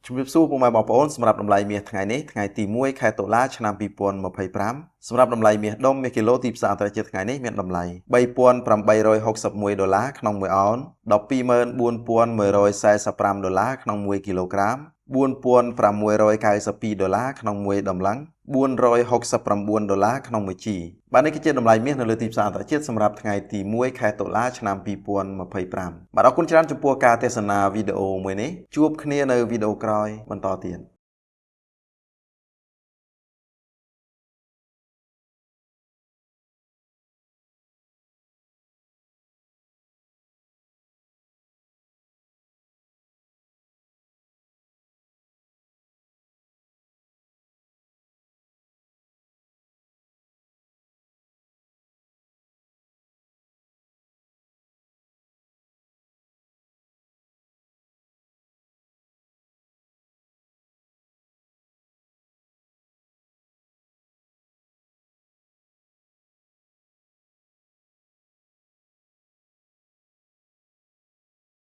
ជំរាបសួរពុកម៉ែបងប្អូនសម្រាប់តម្លៃមាសថ្ងៃនេះថ្ងៃទី1ខែតុលាឆ្នាំ2025សម្រាប់តម្លៃមាសដុំមាសគីឡូទីផ្សារអន្តរជាតិថ្ងៃនេះមានតម្លៃ$3,861ក្នុង1អោន$124,145ក្នុង1គីឡូក្រាម$4,692ក្នុង1តម្លឹង$469ក្នុង1ជីបាទនេះគឺជាតម្លៃមាសនៅលើទីផ្សារអន្តរជាតិសម្រាប់ថ្ងៃទី1ខែតុលាឆ្នាំ2025បាទអរគុណច្រើនចំពោះការទស្សនាវីដេអូមួយនេះជួបគ្នានៅវីដេអូក្រោយបន្តទៀត